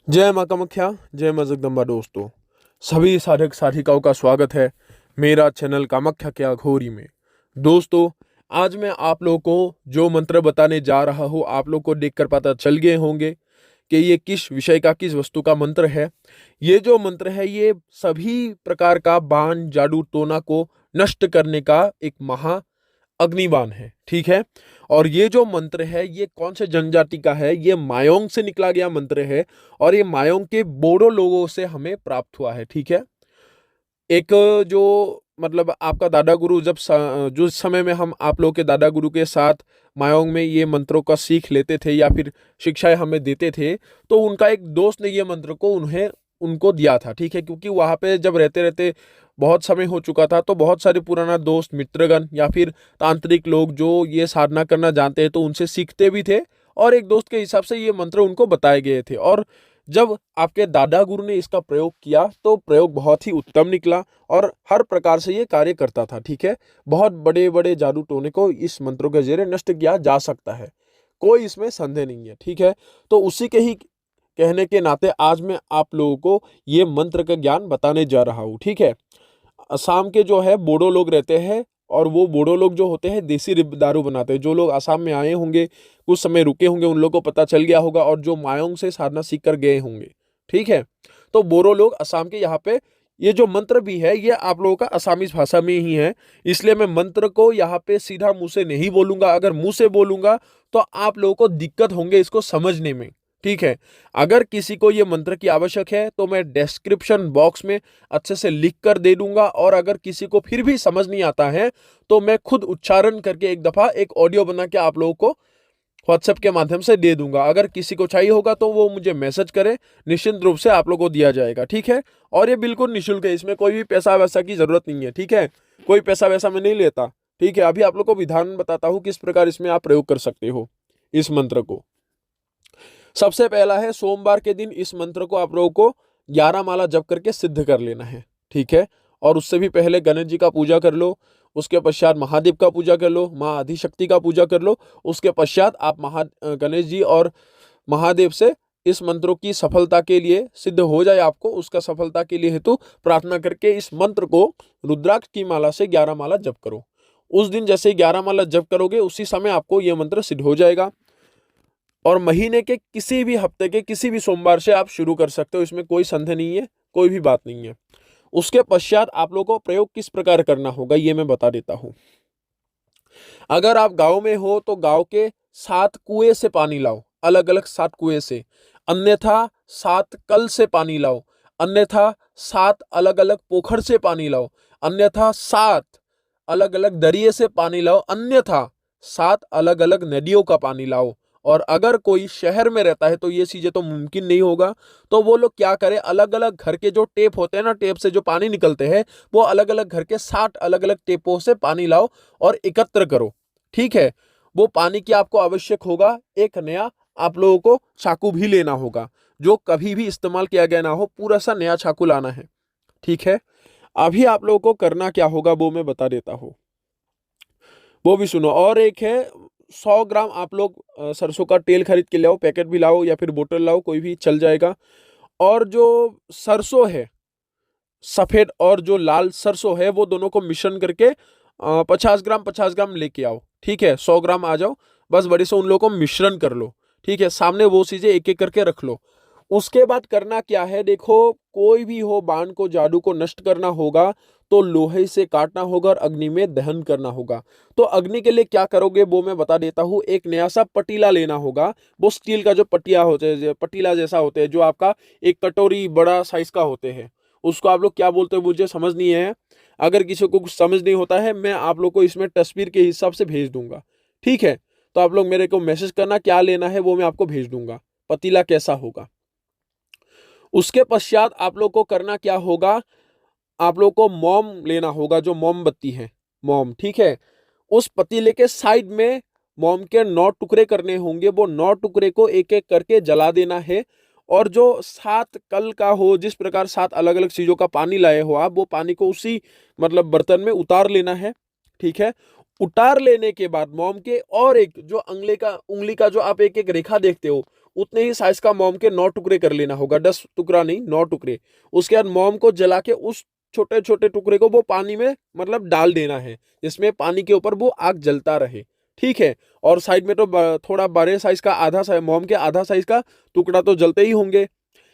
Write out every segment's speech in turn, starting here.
जय माँ कामाख्या, जय माँ जगदम्बा। दोस्तों, सभी साधक साधिकाओं का स्वागत है मेरा चैनल कामाख्या के अघोरी में। दोस्तों, आज मैं आप लोगों को जो मंत्र बताने जा रहा हूँ, आप लोग को देखकर पता चल गए होंगे कि ये किस विषय का, किस वस्तु का मंत्र है। ये जो मंत्र है, ये सभी प्रकार का बाण, जादू, टोना को नष्ट करने का एक महा अग्निबाण है। ठीक है। और ये जो मंत्र है, ये कौन से जनजाति का है? ये मायोंग से निकला गया मंत्र है और ये मायोंग के बोडो लोगों से हमें प्राप्त हुआ है। ठीक है। एक जो मतलब आपका दादा गुरु जो समय में हम आप लोग के दादा गुरु के साथ मायोंग में ये मंत्रों का सीख लेते थे या फिर शिक्षाएं हमें देते थे, तो उनका एक दोस्त ने ये मंत्र को उन्हें उनको दिया था। ठीक है। क्योंकि वहां पे जब रहते रहते बहुत समय हो चुका था, तो बहुत सारे पुराना दोस्त, मित्रगण या फिर तांत्रिक लोग जो ये साधना करना जानते हैं, तो उनसे सीखते भी थे और एक दोस्त के हिसाब से ये मंत्र उनको बताए गए थे। और जब आपके दादा गुरु ने इसका प्रयोग किया तो प्रयोग बहुत ही उत्तम निकला और हर प्रकार से ये कार्य करता था। ठीक है। बहुत बड़े बड़े जादू टोने को इस मंत्रों के जरिए नष्ट किया जा सकता है, कोई इसमें संदेह नहीं है। ठीक है। तो उसी के ही कहने के नाते आज मैं आप लोगों को ये मंत्र का ज्ञान बताने जा रहा हूँ। ठीक है। असम के जो है बोडो लोग रहते हैं और वो बोडो लोग जो होते हैं देसी दारू बनाते हैं। जो लोग असम में आए होंगे, कुछ समय रुके होंगे, उन लोगों को पता चल गया होगा, और जो मायोंग से साधना सीख कर गए होंगे। ठीक है। तो बोरो लोग असम के यहाँ पे, ये जो मंत्र भी है ये आप लोगों का असामीज भाषा में ही है, इसलिए मैं मंत्र को यहाँ पे सीधा मुंह से नहीं बोलूंगा। अगर मुंह से बोलूंगा तो आप लोगों को दिक्कत होंगे इसको समझने में। ठीक है। अगर किसी को ये मंत्र की आवश्यक है तो मैं डिस्क्रिप्शन बॉक्स में अच्छे से लिख कर दे दूंगा, और अगर किसी को फिर भी समझ नहीं आता है तो मैं खुद उच्चारण करके एक दफा एक ऑडियो बना के आप लोगों को व्हाट्सएप के माध्यम से दे दूंगा। अगर किसी को चाहिए होगा तो वो मुझे मैसेज करे, निश्चित रूप से आप लोगों को दिया जाएगा। ठीक है। और ये बिल्कुल निःशुल्क है, इसमें कोई भी पैसा वैसा की जरूरत नहीं है। ठीक है। कोई पैसा वैसा मैं नहीं लेता। ठीक है। अभी आप लोग को विधान बताता हूँ किस प्रकार इसमें आप प्रयोग कर सकते हो इस मंत्र को। सबसे पहला है, सोमवार के दिन इस मंत्र को आप लोगों को 11 माला जप करके सिद्ध कर लेना है। ठीक है। और उससे भी पहले गणेश जी का पूजा कर लो, उसके पश्चात महादेव का पूजा कर लो, माँ आदिशक्ति का पूजा कर लो। उसके पश्चात आप गणेश जी और महादेव से इस मंत्रों की सफलता के लिए, सिद्ध हो जाए आपको, उसका सफलता के लिए हेतु प्रार्थना करके इस मंत्र को रुद्राक्ष की माला से 11 माला जप करो। उस दिन जैसे 11 माला जप करोगे उसी समय आपको यह मंत्र सिद्ध हो जाएगा। और महीने के किसी भी हफ्ते के किसी भी सोमवार से आप शुरू कर सकते हो, इसमें कोई संदेह नहीं है, कोई भी बात नहीं है। उसके पश्चात आप लोगों को प्रयोग किस प्रकार करना होगा ये मैं बता देता हूं। अगर आप गांव में हो तो गांव के 7 कुएं से पानी लाओ, अलग अलग 7 कुएं से। अन्यथा 7 कल से पानी लाओ। अन्यथा 7 अलग अलग पोखर से पानी लाओ। अन्यथा 7 अलग अलग दरिये से पानी लाओ। अन्यथा 7 अलग अलग नदियों का पानी लाओ। और अगर कोई शहर में रहता है तो ये चीजें तो मुमकिन नहीं होगा, तो वो लोग क्या करें, अलग अलग घर के जो टेप होते हैं ना, टेप से जो पानी निकलते हैं, वो अलग अलग घर के 60 अलग अलग टेपों से पानी लाओ और एकत्र करो। ठीक है। वो पानी की आपको आवश्यक होगा, एक नया आप लोगों को चाकू भी लेना होगा जो कभी भी इस्तेमाल किया गया ना हो, पूरा सा नया चाकू लाना है। ठीक है। अभी आप लोगों को करना क्या होगा वो मैं बता देता हूं, वो भी सुनो। और एक है, 100 ग्राम आप लोग सरसों का तेल खरीद के लाओ, पैकेट भी लाओ या फिर बोतल लाओ, कोई भी चल जाएगा। और जो सरसों है सफेद और जो लाल सरसों है, वो दोनों को मिश्रण करके 50 ग्राम लेके आओ। ठीक है। 100 ग्राम आ जाओ, बस बड़े से उन लोगों को मिश्रण कर लो। ठीक है। सामने वो चीजें एक एक करके रख लो। उसके बाद करना क्या है, देखो, कोई भी हो बाण को, जादू को नष्ट करना होगा तो लोहे से काटना होगा और अग्नि में दहन करना होगा। तो अग्नि के लिए क्या करोगे वो मैं बता देता हूँ। एक नया सा पतीला लेना होगा, वो स्टील का जो पटिया होते हैं, पतीला जैसा होते हैं, जो आपका एक कटोरी बड़ा साइज का होते हैं। उसको आप लोग क्या बोलते हो मुझे समझ नहीं है। अगर किसी को कुछ समझ नहीं होता है, मैं आप लोग को इसमें तस्वीर के हिसाब से भेज दूंगा। ठीक है। तो आप लोग मेरे को मैसेज करना, क्या लेना है वो मैं आपको भेज दूंगा, पतीला कैसा होगा। उसके पश्चात आप लोग को करना क्या होगा, आप लोग को मोम लेना होगा, जो मोमबत्ती है, मोम। ठीक है। उस पतीले के साइड में मोम के 9 टुकड़े करने होंगे, वो 9 टुकड़े को एक एक करके जला देना है। और जो 7 कल का हो, जिस प्रकार 7 अलग अलग चीजों का पानी लाए हो आप, वो पानी को उसी मतलब बर्तन में उतार लेना है। ठीक है। उतार लेने के बाद मोम के और एक जो उंगली का जो आप एक एक रेखा देखते हो, उतने ही साइज का मोम के 9 टुकड़े कर लेना होगा, 10 टुकड़ा नहीं, 9 टुकड़े। उसके बाद मोम को जला के उस छोटे छोटे टुकड़े को वो पानी में मतलब डाल देना है, जिसमें पानी के ऊपर वो आग जलता रहे। ठीक है। और साइड में तो थोड़ा बड़े साइज का आधा साइज मोम के आधा साइज का टुकड़ा तो जलते ही होंगे।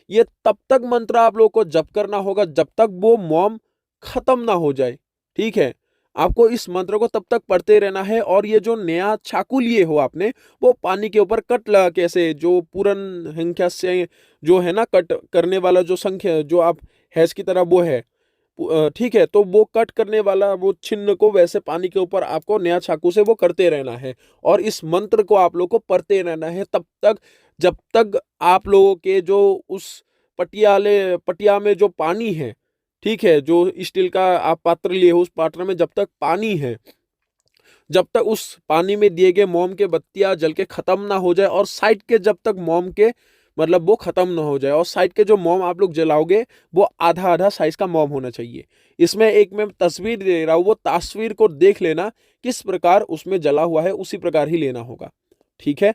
ये तब तक मंत्र आप लोग को जप करना होगा जब तक वो मोम खत्म ना हो जाए। ठीक है। आपको इस मंत्र को तब तक पढ़ते रहना है। और ये जो नया चाकू लिए हो आपने, वो पानी के ऊपर कट लगा के, ऐसे जो पूरन संख्या से जो है ना कट करने वाला जो संख्या जो आप हैश की तरह वो है, ठीक है, तो वो कट करने वाला वो चिन्ह को वैसे पानी के ऊपर आपको नया चाकू से वो करते रहना है। और इस मंत्र को आप लोग को पढ़ते रहना है तब तक जब तक आप लोगों के जो उस पटिया में जो पानी है, ठीक है, जो स्टील का आप पात्र लिए हो, उस पात्र में जब तक पानी है, जब तक उस पानी में दिए गए मोम के बत्तियां जल के खत्म ना हो जाए, और साइड के जब तक मोम के मतलब वो खत्म ना हो जाए, और साइड के जो मोम आप लोग जलाओगे वो आधा आधा साइज का मोम होना चाहिए। इसमें एक मैं तस्वीर दे रहा हूं, वो तस्वीर को देख लेना किस प्रकार उसमें जला हुआ है, उसी प्रकार ही लेना होगा। ठीक है।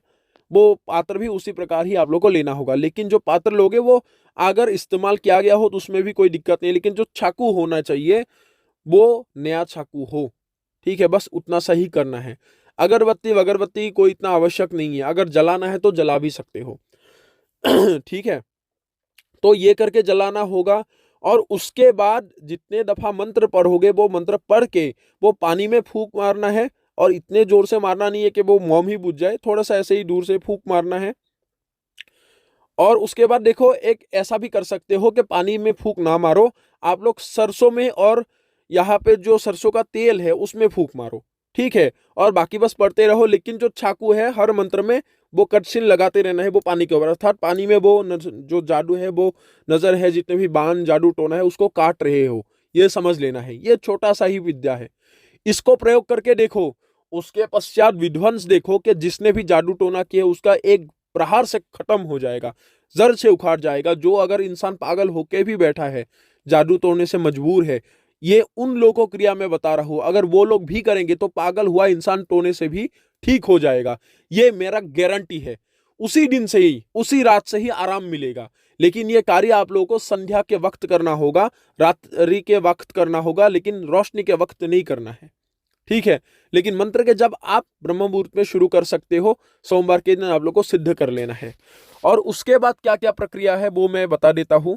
वो पात्र भी उसी प्रकार ही आप लोग को लेना होगा। लेकिन जो पात्र लोगे वो अगर इस्तेमाल किया गया हो तो उसमें भी कोई दिक्कत नहीं, लेकिन जो चाकू होना चाहिए वो नया चाकू हो। ठीक है, बस उतना सही करना है। अगरबत्ती वगरबत्ती कोई इतना आवश्यक नहीं है, अगर जलाना है तो जला भी सकते हो। ठीक है, तो ये करके जलाना होगा। और उसके बाद जितने दफा मंत्र पढ़ोगे वो मंत्र पढ़ के वो पानी में फूंक मारना है। और इतने जोर से मारना नहीं है कि वो मोम ही बुझ जाए, थोड़ा सा ऐसे ही दूर से फूंक मारना है। और उसके बाद देखो, एक ऐसा भी कर सकते हो कि पानी में फूंक ना मारो, आप लोग सरसों में और यहाँ पे जो सरसों का तेल है उसमें फूंक मारो। ठीक है। और बाकी बस पढ़ते रहो, लेकिन जो चाकू है हर मंत्र में वो कटसिन लगाते रहना है वो पानी के ऊपर, अर्थात पानी में वो जो जादू है वो नजर है, जितने भी बाण जादू टोना है उसको काट रहे हो, ये समझ लेना है। ये छोटा सा ही विद्या है, इसको प्रयोग करके देखो। उसके पश्चात विध्वंस देखो कि जिसने भी जादू टोना किया उसका एक प्रहार से खत्म हो जाएगा, जड़ से उखाड़ जाएगा। जो अगर इंसान पागल होके भी बैठा है, जादू तोड़ने से मजबूर है, ये उन लोगों को क्रिया में बता रहा हूं, अगर वो लोग भी करेंगे तो पागल हुआ इंसान टोने से भी ठीक हो जाएगा। ये मेरा गारंटी है। उसी दिन से ही, उसी रात से ही आराम मिलेगा। लेकिन ये कार्य आप लोगों को संध्या के वक्त करना होगा, रात्रि के वक्त करना होगा, लेकिन रोशनी के वक्त नहीं करना है। ठीक है। लेकिन मंत्र के जब आप ब्रह्म मुहूर्त में शुरू कर सकते हो, सोमवार के दिन आप लोग को सिद्ध कर लेना है। और उसके बाद क्या क्या प्रक्रिया है वो मैं बता देता हूं।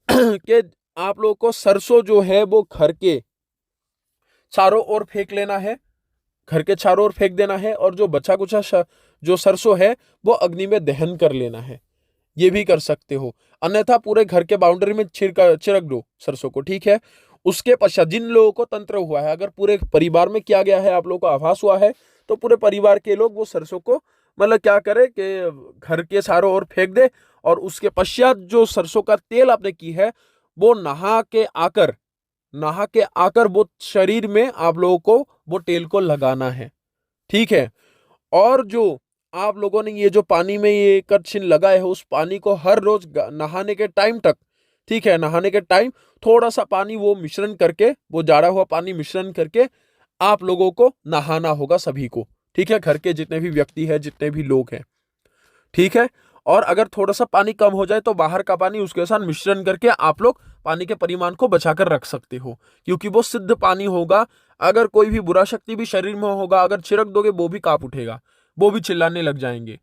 कि आप लोगों को सरसों जो है वो घर के चारों ओर फेंक लेना है, घर के चारों ओर फेंक देना है। और जो बचा कुचा जो सरसों है वो अग्नि में दहन कर लेना है, ये भी कर सकते हो। अन्यथा पूरे घर के बाउंड्री में छिड़क दो सरसों को। ठीक है। उसके पश्चात जिन लोगों को तंत्र हुआ है, अगर पूरे परिवार में किया गया है, आप लोगों को आभास हुआ है, तो पूरे परिवार के लोग वो सरसों को मतलब क्या करे कि घर के चारों ओर फेंक दे। और उसके पश्चात जो सरसों का तेल आपने की है वो नहा के आकर वो शरीर में आप लोगों को वो तेल को लगाना है। ठीक है। और जो आप लोगों ने ये जो पानी में ये कटछिन लगाए हो, उस पानी को हर रोज नहाने के टाइम तक, ठीक है, नहाने के टाइम थोड़ा सा पानी वो मिश्रण करके, वो जाड़ा हुआ पानी मिश्रण करके आप लोगों को नहाना होगा सभी को। ठीक है, घर के जितने भी व्यक्ति हैं, जितने भी लोग हैं। ठीक है। और अगर थोड़ा सा पानी कम हो जाए तो बाहर का पानी उसके साथ मिश्रण करके आप लोग पानी के परिमाण को बचाकर रख सकते हो, क्योंकि वो सिद्ध पानी होगा। अगर कोई भी बुरा शक्ति भी शरीर में होगा, अगर छिड़क दोगे वो भी कांप उठेगा, वो भी चिल्लाने लग जाएंगे।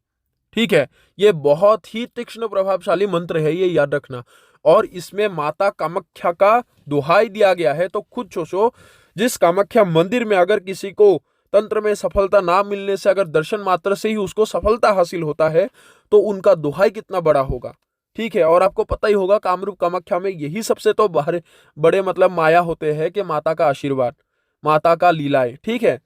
ठीक है। ये बहुत ही तीक्ष्ण प्रभावशाली मंत्र है, ये याद रखना। और इसमें माता कामाख्या का दुहाई दिया गया है, तो खुद सोचो, जिस कामाख्या मंदिर में अगर किसी को तंत्र में सफलता ना मिलने से अगर दर्शन मात्र से ही उसको सफलता हासिल होता है, तो उनका दुहाई कितना बड़ा होगा। ठीक है। और आपको पता ही होगा कामरूप कामाख्या में यही सबसे तो बड़े मतलब माया होते हैं कि माता का आशीर्वाद, माता का लीलाएं। ठीक है।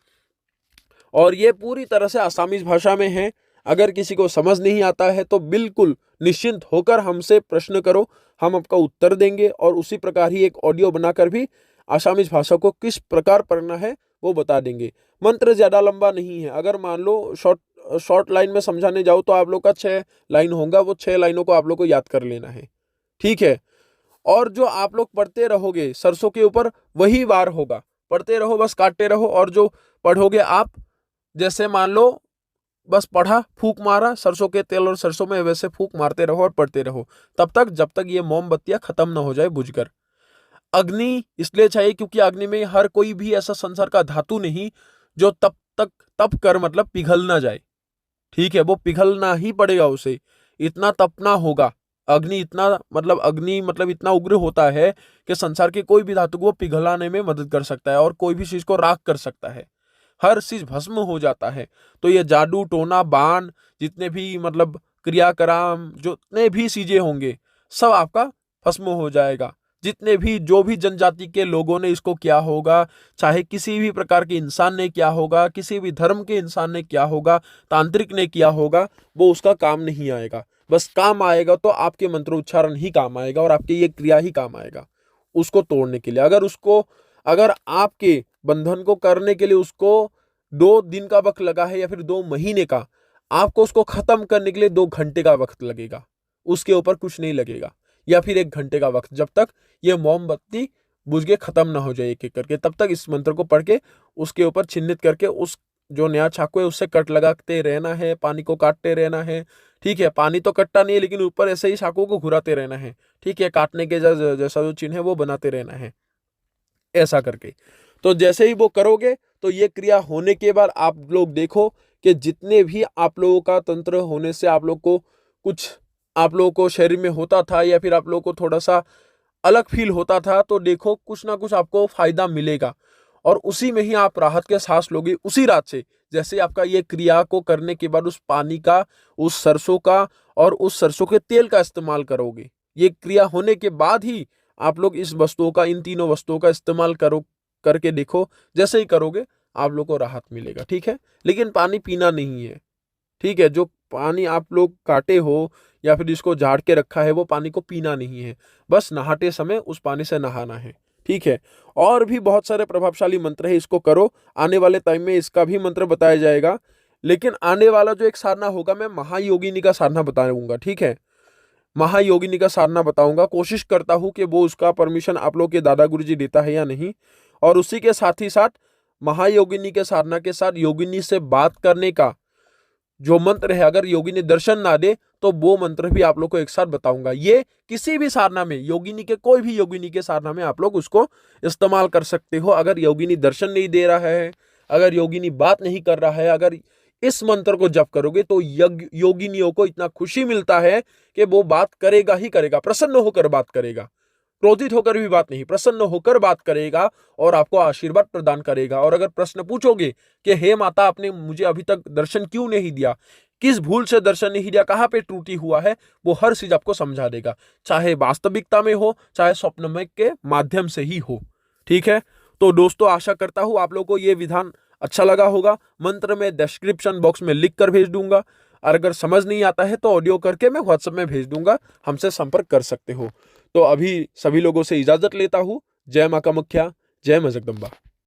और ये पूरी तरह से आसामीज भाषा में है। अगर किसी को समझ नहीं आता है तो बिल्कुल निश्चिंत होकर हमसे प्रश्न करो, हम आपका उत्तर देंगे। और उसी प्रकार ही एक ऑडियो बनाकर भी आसामीज भाषा को किस प्रकार पढ़ना है वो बता देंगे। मंत्र ज्यादा लंबा नहीं है, अगर मान लो शॉर्ट लाइन में समझाने जाओ तो आप लोग का 6 लाइन होगा, वो 6 लाइनों को आप लोग को याद कर लेना है। ठीक है। और जो आप लोग पढ़ते रहोगे सरसों के ऊपर वही वार होगा, पढ़ते रहो, बस काटते रहो। और जो पढ़ोगे आप, जैसे मान लो बस पढ़ा, फूंक मारा, सरसों के तेल और सरसों में वैसे फूंक मारते रहो और पढ़ते रहो तब तक जब तक ये मोमबत्तियां खत्म ना हो जाए बुझकर। अग्नि इसलिए चाहिए क्योंकि अग्नि में हर कोई भी ऐसा संसार का धातु नहीं जो तप कर मतलब पिघल ना जाए। ठीक है, वो पिघलना ही पड़ेगा उसे, इतना तपना होगा। अग्नि मतलब इतना उग्र होता है कि संसार के कोई भी धातु को वो पिघलाने में मदद कर सकता है और कोई भी चीज को राख कर सकता है, हर चीज भस्म हो जाता है। तो ये जादू टोना बाण जितने भी मतलब क्रियाकर्म जितने भी चीजें होंगे सब आपका भस्म हो जाएगा। जितने भी जो भी जनजाति के लोगों ने इसको किया होगा, चाहे किसी भी प्रकार के इंसान ने किया होगा, किसी भी धर्म के इंसान ने किया होगा, तांत्रिक ने किया होगा, वो उसका काम नहीं आएगा। बस काम आएगा तो आपके मंत्रोच्चारण ही काम आएगा और आपकी ये क्रिया ही काम आएगा उसको तोड़ने के लिए। अगर आपके बंधन को करने के लिए उसको 2 दिन का वक्त लगा है या फिर 2 महीने का, आपको उसको खत्म करने के लिए 2 घंटे का वक्त लगेगा, उसके ऊपर कुछ नहीं लगेगा। या फिर 1 घंटे का वक्त, जब तक ये मोमबत्ती बुझ के खत्म ना हो जाए एक एक करके, तब तक इस मंत्र को पढ़ के उसके ऊपर चिन्हित करके उस जो नया चाकू है उससे कट लगाते रहना है, पानी को काटते रहना है। ठीक है, पानी तो कटता नहीं है लेकिन ऊपर ऐसे ही चाकू को घुराते रहना है। ठीक है, काटने के जैसा जो चिन्ह है वो बनाते रहना है ऐसा करके। तो जैसे ही वो करोगे तो ये क्रिया होने के बाद आप लोग देखो कि जितने भी आप लोगों का तंत्र होने से आप लोगों को शरीर में होता था या फिर आप लोगों को थोड़ा सा अलग फील होता था, तो देखो कुछ ना कुछ आपको फायदा मिलेगा और उसी में ही आप राहत के सांस लोगे उसी रात से। जैसे आपका ये क्रिया को करने के बाद उस पानी का, उस सरसों का और उस सरसों के तेल का इस्तेमाल करोगे, ये क्रिया होने के बाद ही आप लोग इन तीनों वस्तुओं का इस्तेमाल करके देखो। जैसे ही करोगे आप लोग को राहत मिलेगा। ठीक है, लेकिन पानी पीना नहीं है। ठीक है, जो पानी आप लोग काटे हो या फिर जिसको झाड़ के रखा है वो पानी को पीना नहीं है, बस नहाते समय उस पानी से नहाना है। ठीक है, और भी बहुत सारे प्रभावशाली मंत्र है, इसको करो। आने वाले टाइम में इसका भी मंत्र बताया जाएगा, लेकिन आने वाला जो एक साधना होगा मैं महायोगिनी का साधना बताऊंगा। ठीक है, महायोगिनी का साधना बताऊंगा, कोशिश करता हूं कि वो उसका परमिशन आप लोग के दादा गुरुजी देता है या नहीं। और उसी के साथ ही साथ महायोगिनी के साधना के साथ योगिनी से बात करने का जो मंत्र है, अगर योगिनी दर्शन ना दे तो वो मंत्र भी आप लोग को एक साथ बताऊंगा। ये किसी भी साधना में, कोई भी योगिनी के साधना में आप लोग उसको इस्तेमाल कर सकते हो। अगर योगिनी दर्शन नहीं दे रहा है, अगर योगिनी बात नहीं कर रहा है, अगर इस मंत्र को जप करोगे तो योगिनियों को इतना खुशी मिलता है कि वो बात करेगा ही करेगा, प्रसन्न होकर बात करेगा, क्रोधित होकर भी बात नहीं, प्रसन्न होकर बात करेगा और आपको आशीर्वाद प्रदान करेगा। और अगर प्रश्न पूछोगे कि हे माता आपने मुझे अभी तक दर्शन क्यों नहीं दिया, किस भूल से दर्शन नहीं दिया, कहाँ पे त्रुटि हुआ है, वो हर चीज आपको समझा देगा, चाहे वास्तविकता में हो चाहे स्वप्नमय के माध्यम से ही हो। ठीक है, तो दोस्तों आशा करता हूं आप लोगों को ये विधान अच्छा लगा होगा। मंत्र में डिस्क्रिप्शन बॉक्स में लिख कर भेज दूंगा, और अगर समझ नहीं आता है तो ऑडियो करके मैं व्हाट्सएप में भेज दूंगा, हमसे संपर्क कर सकते हो। तो अभी सभी लोगों से इजाजत लेता हूं। जय मां कामाख्या, जय मां जगदंबा।